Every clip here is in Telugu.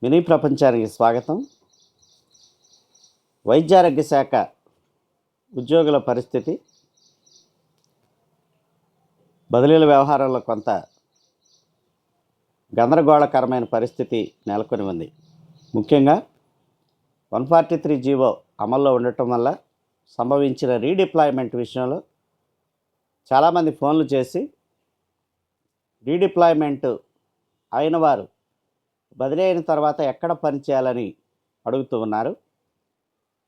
మినీ ప్రపంచానికి స్వాగతం. వైద్యారోగ్య శాఖ ఉద్యోగుల పరిస్థితి, బదిలీల వ్యవహారంలో కొంత గందరగోళకరమైన పరిస్థితి నెలకొని ఉంది. ముఖ్యంగా 143 జీవో అమల్లో ఉండటం వల్ల సంభవించిన రీడిప్లాయ్మెంట్ విషయంలో చాలామంది ఫోన్లు చేసి రీడిప్లాయ్మెంట్ అయిన వారు బదిలీ అయిన తర్వాత ఎక్కడ పనిచేయాలని అడుగుతూ ఉన్నారు.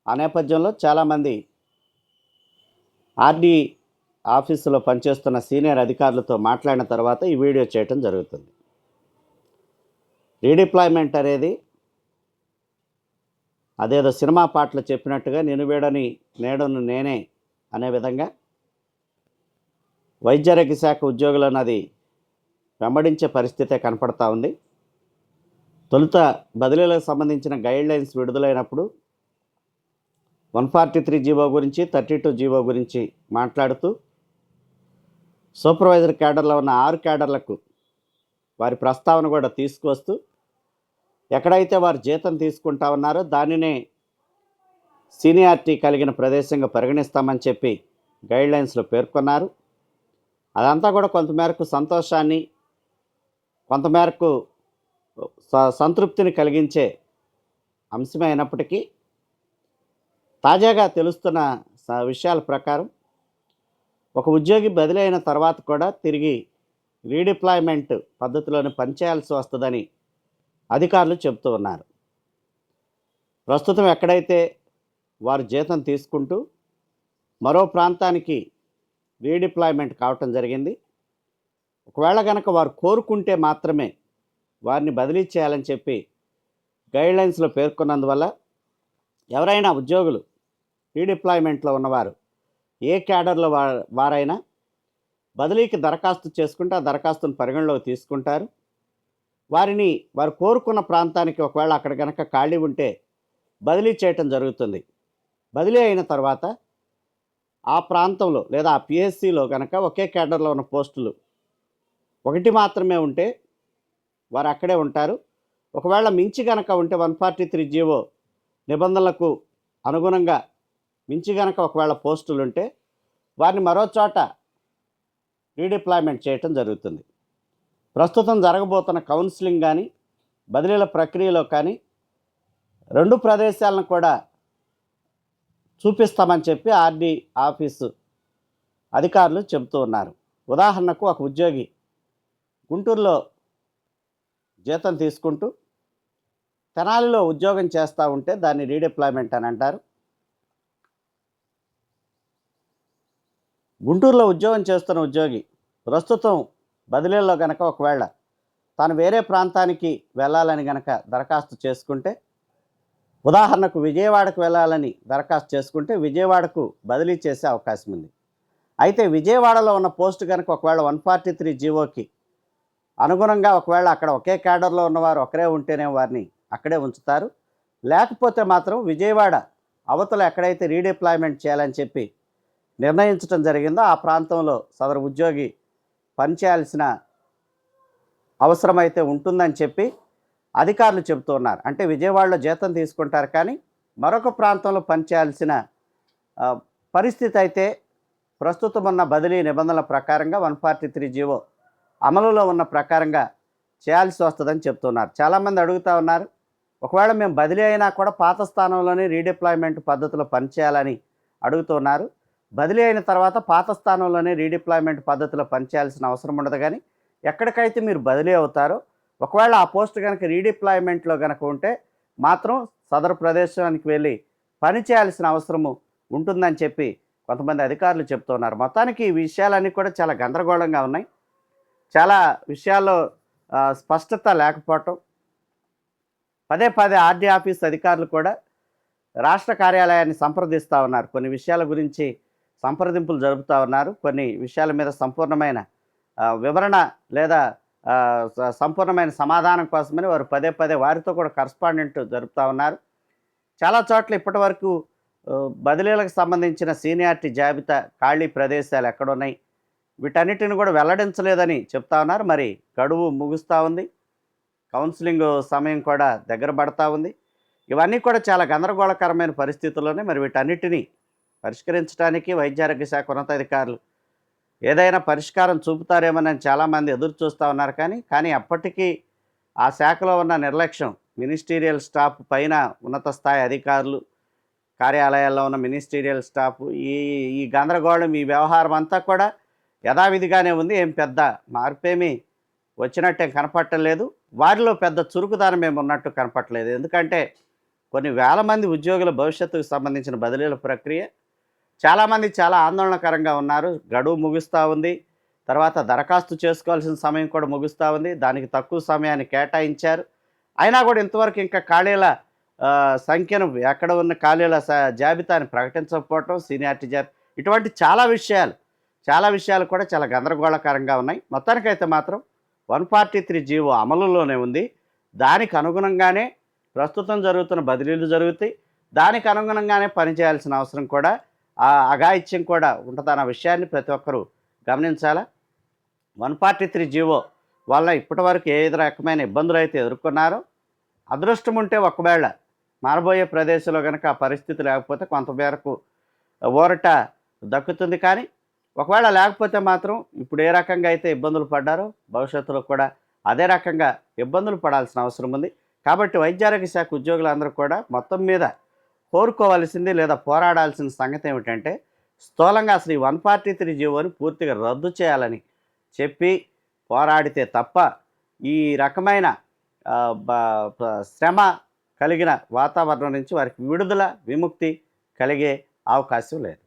ఆ నేపథ్యంలో చాలామంది ఆర్డీ ఆఫీసులో పనిచేస్తున్న సీనియర్ అధికారులతో మాట్లాడిన తర్వాత ఈ వీడియో చేయటం జరుగుతుంది. రీడిప్లాయ్మెంట్ అనేది అదేదో సినిమా పాటలు చెప్పినట్టుగా నేను వీడని నేడును నేనే అనే విధంగా వైద్యారోగ్య శాఖ ఉద్యోగులను అది వెంబడించే పరిస్థితే కనపడతా ఉంది. తొలుత బదిలీలకు సంబంధించిన గైడ్లైన్స్ విడుదలైనప్పుడు 143 జీవో గురించి 32 జీవో గురించి మాట్లాడుతూ సూపర్వైజర్ క్యాడర్లో ఉన్న 6 క్యాడర్లకు వారి ప్రస్తావన కూడా తీసుకువస్తూ ఎక్కడైతే వారు జీతం తీసుకుంటా ఉన్నారో దానినే సీనియారిటీ కలిగిన ప్రదేశంగా పరిగణిస్తామని చెప్పి గైడ్లైన్స్లో పేర్కొన్నారు. అదంతా కూడా కొంతమేరకు సంతోషాన్ని, కొంతమేరకు సంతృప్తిని కలిగించే అంశమే అయినప్పటికీ తాజాగా తెలుస్తున్న విషయాల ప్రకారం ఒక ఉద్యోగి బదిలీ అయిన తర్వాత కూడా తిరిగి రీడిప్లాయ్మెంట్ పద్ధతిలోనే పనిచేయాల్సి వస్తుందని అధికారులు చెబుతూ ఉన్నారు. ప్రస్తుతం ఎక్కడైతే వారు జీతం తీసుకుంటూ మరో ప్రాంతానికి రీడిప్లాయ్మెంట్ కావటం జరిగింది, ఒకవేళ కనుక వారు కోరుకుంటే మాత్రమే వారిని బదిలీ చేయాలని చెప్పి గైడ్లైన్స్లో పేర్కొన్నందువల్ల ఎవరైనా ఉద్యోగులు రీడిప్లాయ్మెంట్లో ఉన్నవారు ఏ క్యాడర్లో వారైనా బదిలీకి దరఖాస్తు చేసుకుంటే ఆ దరఖాస్తును పరిగణలోకి తీసుకుంటారు. వారు కోరుకున్న ప్రాంతానికి ఒకవేళ అక్కడ కనుక ఖాళీ ఉంటే బదిలీ చేయటం జరుగుతుంది. బదిలీ అయిన తర్వాత ఆ ప్రాంతంలో లేదా ఆ పిఎస్సిలో కనుక ఒకే క్యాడర్లో ఉన్న పోస్టులు ఒకటి మాత్రమే ఉంటే వారు అక్కడే ఉంటారు. ఒకవేళ మించి కనుక ఉంటే 143 జీవో నిబంధనలకు అనుగుణంగా మించి కనుక ఒకవేళ పోస్టులు ఉంటే వారిని మరో చోట రీడిప్లాయ్మెంట్ చేయటం జరుగుతుంది. ప్రస్తుతం జరగబోతున్న కౌన్సిలింగ్ కానీ బదిలీల ప్రక్రియలో కానీ 2 ప్రదేశాలను కూడా చూపిస్తామని చెప్పి ఆర్డీ ఆఫీసు అధికారులు చెబుతూ ఉన్నారు. ఉదాహరణకు ఒక ఉద్యోగి గుంటూరులో జీతం తీసుకుంటూ తెనాలిలో ఉద్యోగం చేస్తూ ఉంటే దాన్ని రీడిప్లాయ్మెంట్ అని అంటారు. గుంటూరులో ఉద్యోగం చేస్తున్న ఉద్యోగి ప్రస్తుతం బదిలీల్లో కనుక ఒకవేళ తాను వేరే ప్రాంతానికి వెళ్ళాలని కనుక దరఖాస్తు చేసుకుంటే, ఉదాహరణకు విజయవాడకు వెళ్ళాలని దరఖాస్తు చేసుకుంటే విజయవాడకు బదిలీ చేసే అవకాశం ఉంది. అయితే విజయవాడలో ఉన్న పోస్టు కనుక ఒకవేళ 143 జీవోకి అనుగుణంగా ఒకవేళ అక్కడ ఒకే క్యాడర్లో ఉన్నవారు ఒకరే ఉంటేనే వారిని అక్కడే ఉంచుతారు. లేకపోతే మాత్రం విజయవాడ అవతల ఎక్కడైతే రీడిప్లాయ్మెంట్ చేయాలని చెప్పి నిర్ణయించడం జరిగిందో ఆ ప్రాంతంలో సదరు ఉద్యోగి పనిచేయాల్సిన అవసరమైతే ఉంటుందని చెప్పి అధికారులు చెబుతూ ఉన్నారు. అంటే విజయవాడలో జీతం తీసుకుంటారు కానీ మరొక ప్రాంతంలో పనిచేయాల్సిన పరిస్థితి అయితే ప్రస్తుతం ఉన్న బదిలీ నిబంధనల ప్రకారంగా 143 జీవో అమలులో ఉన్న ప్రకారంగా చేయాల్సి వస్తుందని చెప్తున్నారు. చాలామంది అడుగుతూ ఉన్నారు, ఒకవేళ మేము బదిలీ అయినా కూడా పాత స్థానంలోనే రీడిప్లాయ్మెంట్ పద్ధతిలో పనిచేయాలని అడుగుతున్నారు. బదిలీ అయిన తర్వాత పాత స్థానంలోనే రీడిప్లాయ్మెంట్ పద్ధతిలో పనిచేయాల్సిన అవసరం ఉండదు. కానీ ఎక్కడికైతే మీరు బదిలీ అవుతారో ఒకవేళ ఆ పోస్ట్ కనుక రీడిప్లాయ్మెంట్లో కనుక ఉంటే మాత్రం సదరు ప్రదేశానికి వెళ్ళి పని చేయాల్సిన అవసరము ఉంటుందని చెప్పి కొంతమంది అధికారులు చెప్తున్నారు. మొత్తానికి ఈ విషయాలన్నీ కూడా చాలా గందరగోళంగా ఉన్నాయి. చాలా విషయాల్లో స్పష్టత లేకపోవటం, పదే పదే ఆర్డీ ఆఫీస్ అధికారులు కూడా రాష్ట్ర కార్యాలయాన్ని సంప్రదిస్తూ ఉన్నారు. కొన్ని విషయాల గురించి సంప్రదింపులు జరుపుతూ ఉన్నారు. కొన్ని విషయాల మీద సంపూర్ణమైన వివరణ లేదా సంపూర్ణమైన సమాధానం కోసమని వారు పదే పదే వారితో కూడా కరస్పాండెంట్ జరుపుతూ ఉన్నారు. చాలా చోట్ల ఇప్పటి వరకు బదిలీలకు సంబంధించిన సీనియారిటీ జాబితా, ఖాళీ ప్రదేశాలు ఎక్కడున్నాయి, వీటన్నిటిని కూడా వెల్లడించలేదని చెప్తా ఉన్నారు. మరి గడువు ముగుస్తూ ఉంది. కౌన్సిలింగ్ సమయం కూడా దగ్గర పడతా ఉంది. ఇవన్నీ కూడా చాలా గందరగోళకరమైన పరిస్థితుల్లోనే మరి వీటన్నిటినీ పరిష్కరించడానికి వైద్యారోగ్య శాఖ ఉన్నతాధికారులు ఏదైనా పరిష్కారం చూపుతారేమోనని చాలామంది ఎదురు చూస్తూ ఉన్నారు. కానీ అప్పటికీ ఆ శాఖలో ఉన్న నిర్లక్ష్యం, మినిస్టీరియల్ స్టాఫ్ పైన ఉన్నత స్థాయి అధికారులు, కార్యాలయాల్లో ఉన్న మినిస్టీరియల్ స్టాఫ్, ఈ ఈ గందరగోళం, ఈ వ్యవహారం అంతా కూడా యథావిధిగానే ఉంది. ఏం పెద్ద మార్పేమీ వచ్చినట్టే కనపట్టలేదు. వారిలో పెద్ద చురుకుదనం ఏమి ఉన్నట్టు కనపట్టలేదు. ఎందుకంటే కొన్ని వేల మంది ఉద్యోగుల భవిష్యత్తుకు సంబంధించిన బదిలీల ప్రక్రియ చాలామంది చాలా ఆందోళనకరంగా ఉన్నారు. గడువు ముగుస్తూ ఉంది. తర్వాత దరఖాస్తు చేసుకోవాల్సిన సమయం కూడా ముగుస్తూ ఉంది. దానికి తక్కువ సమయాన్ని కేటాయించారు. అయినా కూడా ఇంతవరకు ఇంకా ఖాళీల సంఖ్యను, ఎక్కడ ఉన్న ఖాళీల జాబితాని ప్రకటించకపోవటం, సీనియారిటీ ఇటువంటి చాలా విషయాలు కూడా చాలా గందరగోళకరంగా ఉన్నాయి. మొత్తానికైతే మాత్రం 143 జీవో అమలులోనే ఉంది. దానికి అనుగుణంగానే ప్రస్తుతం జరుగుతున్న బదిలీలు జరుగుతాయి. దానికి అనుగుణంగానే పనిచేయాల్సిన అవసరం కూడా, ఆ అఘాయిత్యం కూడా ఉంటుందన్న విషయాన్ని ప్రతి ఒక్కరూ గమనించాలా. 143 జీవో వల్ల ఇప్పటివరకు ఏ రకమైన ఇబ్బందులు అయితే ఎదుర్కొన్నారో, అదృష్టం ఉంటే ఒకవేళ మారబోయే ప్రదేశంలో కనుక ఆ పరిస్థితి లేకపోతే కొంత మేరకు ఊరట దక్కుతుంది. కానీ ఒకవేళ లేకపోతే మాత్రం ఇప్పుడు ఏ రకంగా అయితే ఇబ్బందులు పడ్డారో భవిష్యత్తులో కూడా అదే రకంగా ఇబ్బందులు పడాల్సిన అవసరం ఉంది. కాబట్టి వైద్యారోగ్య శాఖ ఉద్యోగులందరూ కూడా మొత్తం మీద కోరుకోవాల్సింది లేదా పోరాడాల్సిన సంగతి ఏమిటంటే, స్థూలంగా అసలు ఈ 143 జీవోని పూర్తిగా రద్దు చేయాలని చెప్పి పోరాడితే తప్ప ఈ రకమైన శ్రమ కలిగిన వాతావరణం నుంచి వారికి విముక్తి కలిగే అవకాశం లేదు.